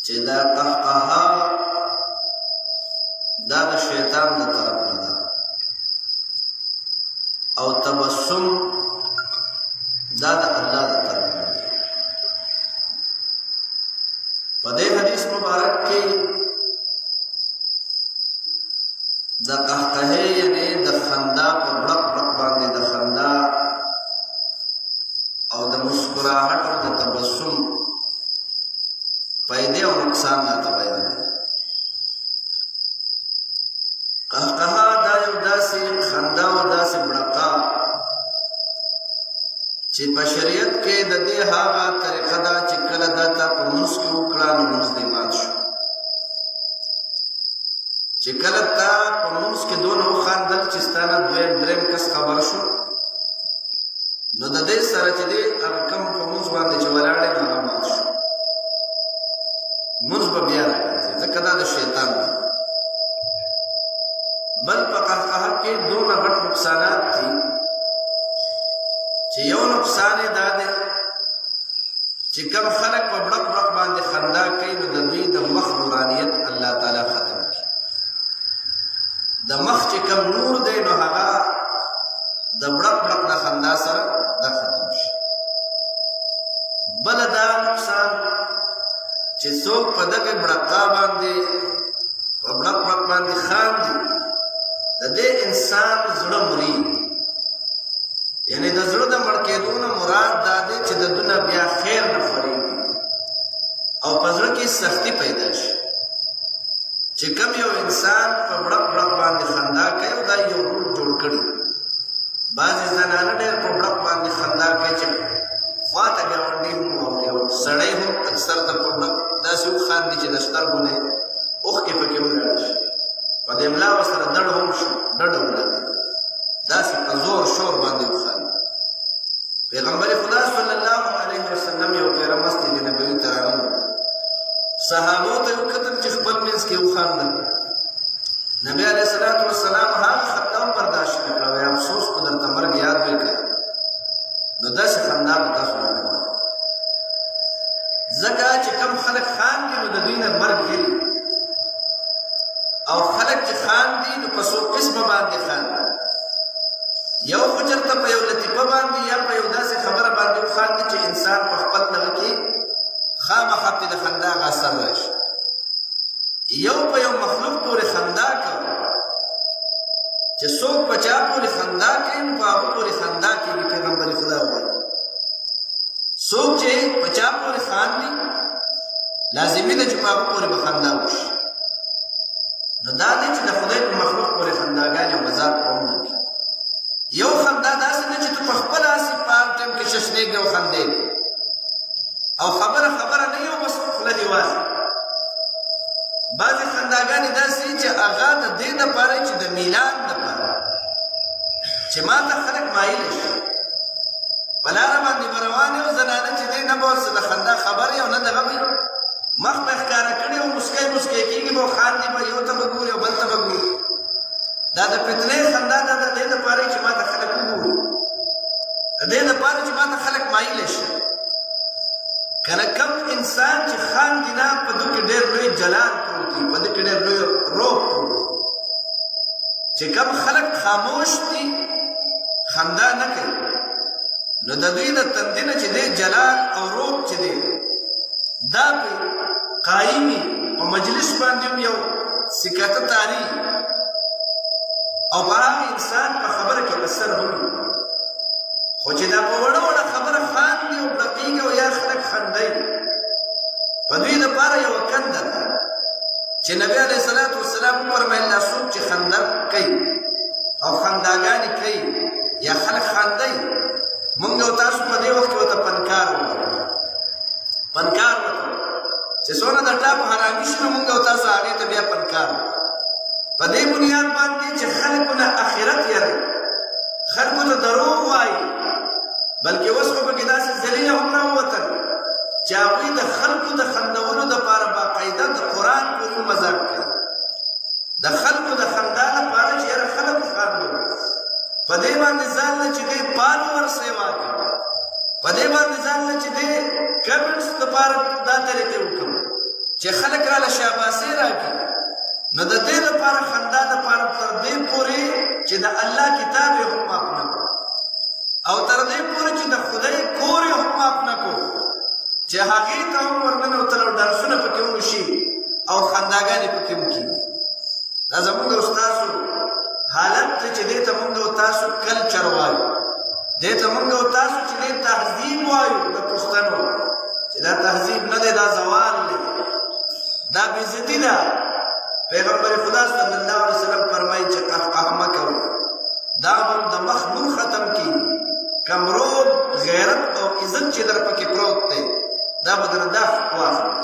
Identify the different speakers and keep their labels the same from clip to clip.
Speaker 1: چې دا قهقها دا د شیطان د طرف نه ده او تبسم دا د الله د طرف نه ده. په دې حدیث مبارک کې د قهقهې یعنی د خندا په بړق بړق باندې د خندا او د مسکراهټ او د تبسم فائدې او نقصان راته بیان دي. قهقها دا یو داسې خندا او داسې بړقا چې په شریعت کې د دې هغه طریقه ده چې کله دا تا په منځ کې وکړه نو منځ دې مات شو، چې کله تا په منځ کې دونه وخاندل چې ستانه دویم دریم کس خبر شو نو د دې سره چې دې هغه کم په منځ باندې چې ولاړې هغه مات شو، منځ به بیا راګرځي، ځکه دا د شیطان دی. بل په قهقها کې دونه غټ نقصانات دي چې یو نقصان یې دا دی چې کم خلک په بړق بړق باندې خندا کوي نو د دوی د مخ نورانیت الله تعالی ختم کړي. د مخ چې کم نور دی نو هغه د بړق بړق د خندا سره دا ختم شي. بل دا نقصان چې څوک په دغه بړقا باندې په بړق بړق باندې خاندي د دې انسان زړه مري، یعنی د زړه د مړ کېدو نه مراد دا دی چې د دنیا بیا خیر نه خورېږي او په زړه کې سختي پیدا شي. چې کوم یو انسان په بړق بړق باندې خندا کوي او دا یو رول جوړ کړي. بعضې زنانه ډېر په بړق باندې خندا کوي چې خواته ګاونډي هم او یو سړی هم اکثر ته په بړق داسې وخاندي چې د سترګو نه اوښکې پکې ولاړ شي، په دې ملا ورسره دړ هم شو ډډه ولګي، داسې په زور شور باندې وخاندي. پیغمبر خدا صلی الله علیه وسلم یو پیره مسجد نبوي ته راغلی، صحابو ته یې وکتل چې خپل منځ کې وخاندل. نبی علیه الصلاة والسلام هغه خندا هم برداشت نه کړه، وایي افسوس خو درته مرګ یاد به کړه، نو داسې خندا به تاسو نه کوئ، ځکه چې کوم خلک خاندي نو د دوی نه مرګ یېري، او خلک چې خاندي نو په څو قسمه باندې خاندي. یو خو چېرته په یو لطیفه باندې یا په یو داسې خبره باندې وخاندي چې انسان په خپل دغه کې خامخا پرې د خندا هغه اثر راشي. یو په یو مخلوق پورې خندا کوي چې څوک په چا پورې خندا کوي نو په هغه پورې خندا کېږي. پیغمبر خدا وایي څوک چې په چا پورې خاندي لازمي ده چې په هغه پورې به خندا وشي. نو دا دی چې د خدای په مخلوق پورې خنداګانې او مذاق کوم نه کړي. یو خندا داسې ده چې ته په خپله هسې په هر ټایم کې ششنېږې او خندېږې او خبره نه یو بس خوله دې واسي. بعضې خنداګانې داسې چې هغه د دې دپاره چې د میلان دپاره چې ما ته خلک مایله شي. په لاره باندې به روان یو زنانه چې دی نه به ورڅه د خندا خبر یې او نه دغه وي، مخ به یې ښکاره کړي او مسکی کېږي به او خاندي به، یو ته به ګوري او بل ته به ګوري. دا د فتنې خندا ده، د دې دپاره چې ما ته خلک وګوري، د دې دپاره چې ما ته خلک مایله شي. کله کم انسان چې خاندي نه په ده کې ډېر لوی جلال پروت وي، په ده کې ډېر لوی روح پروت وي. چې کم خلک خاموش دي خندا نه کوي نو د دوی د تندي نه چې دی جلال او روح چې دی دا پې قایمي په مجلس باندې هم یو سکته تاري او په هغه انسان په خبره کې اثر هم وي. خو چې دا په وړه وړه خبره خاندي او بړقېږي او یا خلک خندوي په دوی دپاره یوه کنده ده چې نبي علیه الصلاة والسلام وفرمیل دا څوک چې خندا کوي او خنداګانې کوي یا خلک خاندوي مونږ او تاسو په دې وخت کې ورته پنکار وکړو چې څونه د ټاپ حرامي شي نو مونږ او تاسو هغې ته بیا پنکار په دې بنیاد باندې چې خلکو نه آخرت یری، خلکو ته دروغ وایي، بلکې اوس خو پکې داسې ذلیله هم راووتل چې هغوی د خلکو د خندولو دپاره باقاعده د قرآن پورې مذاق کوي، د خلکو د خندا لپاره چې یاره خلکو خاندو په دې باندې ځان نه چې دی پالور سیوا کوي، په دې باندې ځان نه چې دی کمنټس دپاره دا طریقې وکړو چې خلک راله شاباسي راکړي، نو د دې لپاره خندا دپاره تر دې پورې چې د الله کتاب یې هم معاف نه کړو، او تر دې پورې چې د خدای کور یې هم معاف نه کړو، چې هغې ته هم ورننوتل او ډانسونه پکې هم وشي او خنداګانې پکې هم کېږي. دا زمونږ او ستاسو حالت دی چې دې ته مونږ او تاسو کلچر وایو، دې ته مونږ او تاسو چې دې تهذیب وایو د پښتنو، چې دا تهذیب نه دی، دا زوال دی، دا بېعزتي ده. پیغمبر خدا صلی الله علیه وسلم فرمایي چې قهقه مه کوئ، دا به د مخ نور ختم کړي، کمروب غیرت او عزت چې در پکې پروت دی دا به در داخ واخلي.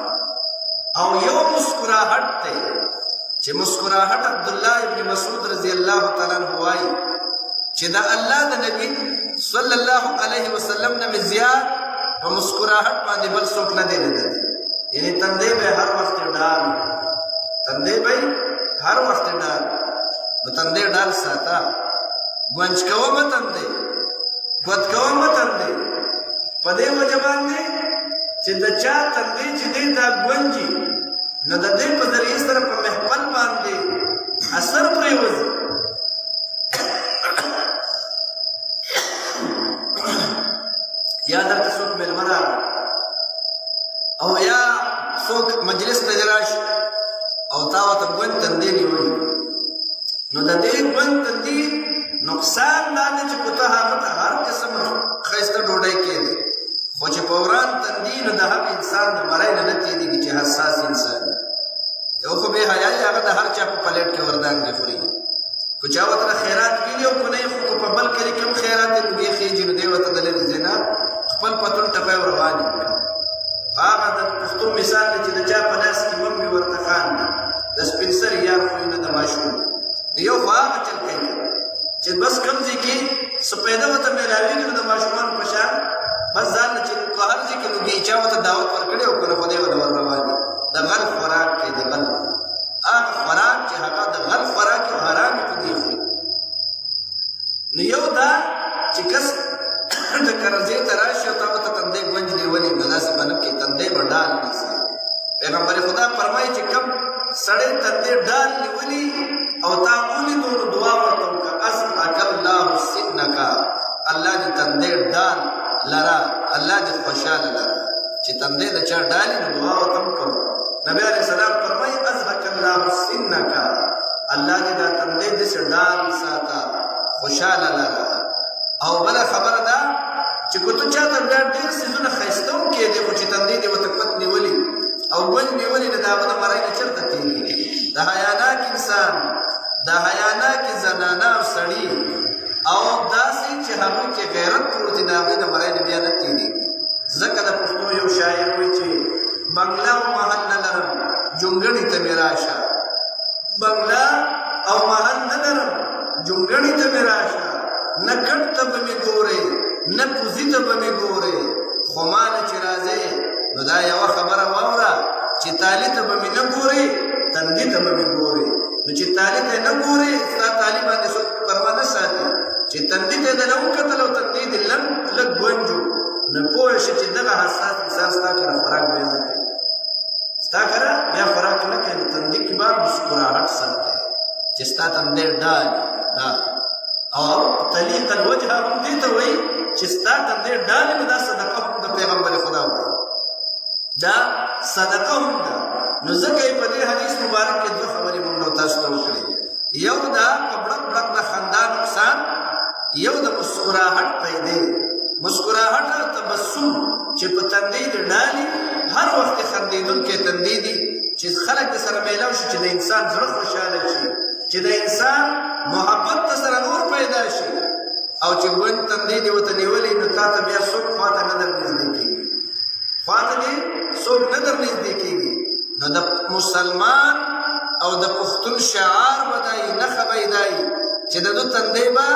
Speaker 1: او یو مسکراهټ دی چې مسکراهټ عبدالله ابن مسعود رضی الله تعالی عنہ وایي چې د الله د نبی صلی الله علیه وسلم نه مې زیات په مسکراهټ باندې بل څوک نه دی لیدلی. یعنی تندی به هر وخت ډال، تندی به هر وخت ډال، نو تندی ډال ساته، ګونج کوه مه تندی، ګوت کوه مه تندی، په دې وجه باندې چې د چا تندی چې دی دا ګونجي، نو د دې په ذریعې سره په محفل باندې اثر پرېوځي. یا درته څوک مېلمه راغی او یا څوک مجلس ته دې راشي او تا ورته ګونج تندی نیولي، نو د دې ګونج تندي نقصان دا دی چې په ته هغه ته هر قسم ښایسته ډوډۍ کېږي، خو چې په وران تندي نو د هغه انسان د مرۍ نه نه تېرېږي چې حساس انسان دی. یو خو بې حیایي هغه د هر چا په پلیټ کې وردانګې خوري، که چا ورته خیرات ویلي او که نه یې، خو که په بل کلي کې هم خیرات یې لوګې خېجي، نو دی ورته د لرې ځای نه خپل پتون ټپی روان یې کړي. هغه د پښتون مثال دی چې د چا په لاس کې ممې ورته خان دی، د سپین سري یار خوی نه د ماشوم دی. یو خو هغه چل کوي چې بس کم ځای کې څه پیدا ورته میلاوېږي، نو د ماشومانو په شان بس ځان چې په هر ځای کې لوګي چا ورته دعوت ورکړی او که نه خو دی ورته ور روان دي. د غل خوراک کوي، د غل هغه خوراک چې هغه د غل خوراک او حرام یې په دې خوري. نو یو دا چې کس د کرزې ته راشي او تا ورته تندی ګونج نیولي، نو داسې به نه کوي، تندی به ډال نیسي. پیغمبر خدا فرمایي چې کم سړی تندی ډال نیولي او تا ولیدو نو دعا ورته وکړه، اصحک الله سنک، الله دې تندی ډال لرا، الله دې خوشحاله لرا. چې تندی د چا ډالي نو دعا ورته وکړو. نبی علیه السلام فرمایي اصحک الله سنک، الله دې دا تندی داسې ډال ساته، خوشحاله لرا. او بله خبره ده چې که ته چاته بیا ډېر څیزونه ښایسته هم کېدی، خو چې تندی دې ورته پت نیولي او ګونج نیولي، نو د هغه د مرۍ نه چېرته تېرېږي. د حیاناک انسان، د حیاناک زنانه او سړي او داسې چې هغوی کې غیرت پروت دی، د هغوی د مرۍ نه بیا نه تېرېږي. ځکه د پښتو یو شاعر وایي چې بنګله او محل نه لرم جونګړې ته مې راشه، بنګله او محل نه لرم جونګړې ته مې راشه، نه کټ ته به مې ګورې نه کوزي ته به مې ګورې، خو ماله چې راځې نو دا یوه خبره واوره چې تالي ته به مې نه ګورې تندي ته به مې ګورې. نو چې تالي ته نه ګورې ستا تالي باندې څوک پروا نه ساتي، چې تندي ته یې دله وکتل او تندي دې لږ ګونجو، نو پوه شه چې دغه حساس انسان ستا کره خوراک بیا نه کوي، ستا کره بیا خوراک نه کوي. نو تندي کې به مسکراهټ ساتي چې ستا تندی ډال او طلیق الوجه هم دې ته وایي چې ستا تندی ډالې نو دا صدقه هم د پیغمبر خدا وایي، دا صدقه هم ده. نو ځکه یې په دې حدیث مبارک کې دوه خبرې موږ تاسو ته وکړې. یو دا په بړک بړک د خندا نقصان، یو د مسکراهټ پیدې. مسکراهټ تبسم چې په تندی دې ډالي، هر وخت خندېدونکی تندی دي چې خلک د سره میلاو شي، چې د انسان زړه خوشحاله شي، چې د انسان محبت ته سره نور پیدا شي. او چې ګونج تندی دې ورته نیولي نو تا ته بیا څوک خواته نه در نږدې کېږي، خواته دې څوک نه در نږدې کېږي. نو د مسلمان او د پښتون شعار به دا وي، نښه به یې دا وي چې د ده تندی به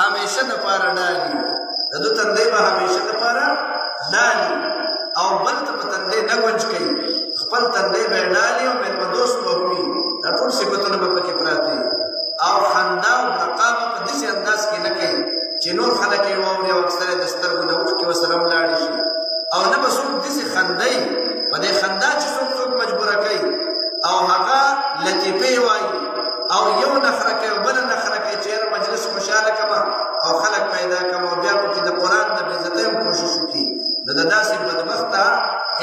Speaker 1: همیشه دپاره ډالي، د ده تندی به همیشه دپاره ډالي او بل ته په تندی نه ګونج کوي، خپل تندی به یې ډالي او مېلمه دوست به وي. دا ټول صفتونه به پکې پراته وي. او خندا او بقا به په داسې انداز کې نه کوي چې نور خلک یې واوري او اکثره د سترګو نه اوښکې ورسره هم لاړې شي، او نه به څوک داسې خندی، په دې خندا چې څوک مجبوره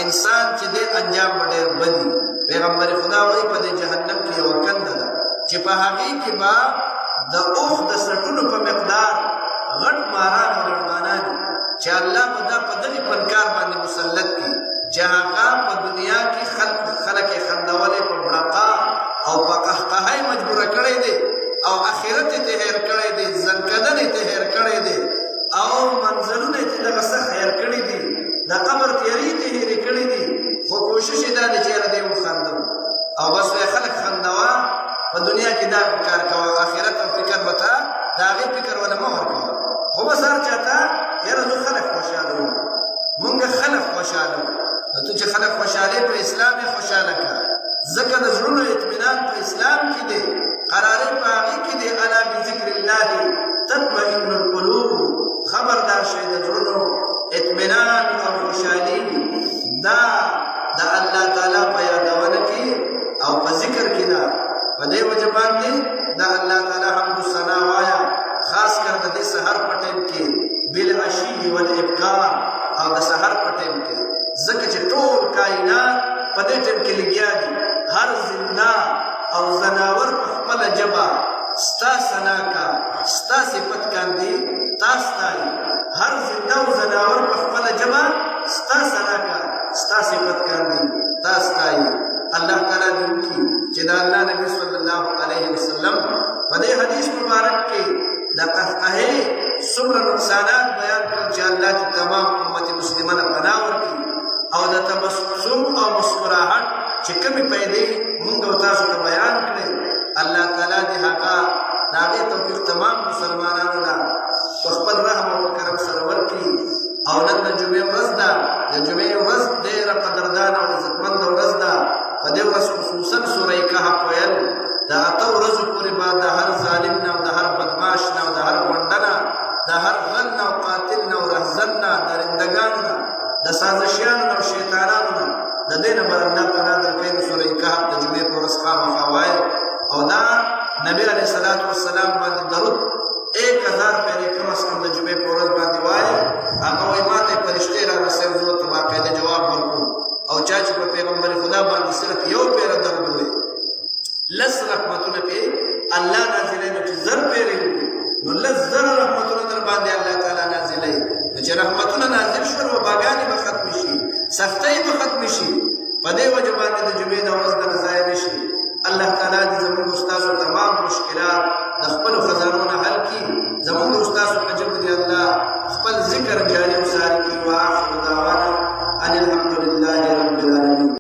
Speaker 1: انسان چې دې انجام ډېر بدی. پیغمبر خدا وایي په دې جهنم کې یوه کنده ده چې په هغې کې به د اوښ د سټونو په مقدار غټ ماران او لړمانان چې الله به دا په دغې فنکار باندې مسلط کړي چې هغه په دنیا کې خلک یې خندولې په بړقا او په قهقهه یې مجبوره کړی دی او آخرت یې ته هېر کړی دی، زنکدن یې ته هېر کړی دی او منظرونه یې ته دغه سخت هېر کړي دي، د قبر تیارې ته هېرې کړي دي. خو کوشش یې دا دی چې یاره دی وخندم او بس وایي خلک خندوه، په دنیا کې دا کار کوه، آخرت او فکر به ته د هغې فکر وله مه ورکوه. خو بس هر چاته یاره زه خلک خوشحاله وم، مونږ خلک خوشحاله وو. نو ته چې خلک خوشحالې په اسلام یې خوشحاله کړه، ځکه د زړونو اطمینان په اسلام کې دی، قرارې په هغې کې دی. الا بذکر الله تطمئن القلوب، خبردار شئ د زړونو اطمینان او خوشحالي دا د الله تعالی په یادونه کې او په ذکر کې ده. په دې وجه باندې د الله تعالی حمد ثنا وایه، خاص کر د دې سحر په ټیم کې بالعشي والابکار او د سحر په ټیم کې، ځکه چې ټول کائنات په دې ټیم کې لګیا دي. هر زنده او زناور په خپله ژبه ستا ثنا کا، ستا صفت کاندي تا ستایي. هر زنده او زناور په خپله ژبه ستا ثنا کا، ستا صفت کاندي تا ستایي. الله تعالی دې وکړي چې د الله نبي صلی الله علیه وسلم په دې حدیث مبارک کې د قهقهې څومره نقصانات بیان کړل چې الله چې تمام امت مسلمانه پناه ورکړي او د تبسم او مسکراهټ چې کمې پیدې مونږ او تاسو ته بیان کړې، الله تعالی دې هغه د هغې توفیق تمام مسلمانانو له په خپل رحم او کرم سره ورکړي. او نن د جمعې ورځ ده، د جمعې ورځ ډېره قدردانه او عزتمنده ورځ ده. په دې ورځ خصوصا سوره کهف ویل د 8 ورځو پورې به د هر ظالم نه او د هر بدماش نه او د هر غونډه نه، د هر غل نه او قاتل نه او رهزن نه، درندګانو نه، د سازشیانو نه او شیطانانو نه د دې نه به الله پناه درکوي. نو سوره کهف د جمعې په ورځ خامخا وایه او دا نبي علیه الصلاة والسلام باندې درود 1000 پیرې کم از کم د جمعې په ورځ باندې وایه. هغه وایي ما ته یې فرشتې را رسوي، زه ورته باقاعده جواب ورکوم. او چا چې په پیغمبر خدا باندې صرف یو پیره درود ووایي، 10 رحمتونه پې الله نازلوي. نو چې 1000 پیرې وکړي نو 10,000 رحمتونه در باندې الله تعالی نازلوي. نو چې رحمتونه نازل شول، وباګانې به ختمې شي، سختۍ به ختمې شي. په دې وجه باندې د جمعې د ورځ دغه ضایع نه شي. الله تعالی دې زموږ استاسو تمام مشکلات د خپلو خزانو نه حل کړي. زموږ استاسو په جبر دې الله خپل ذکر جاري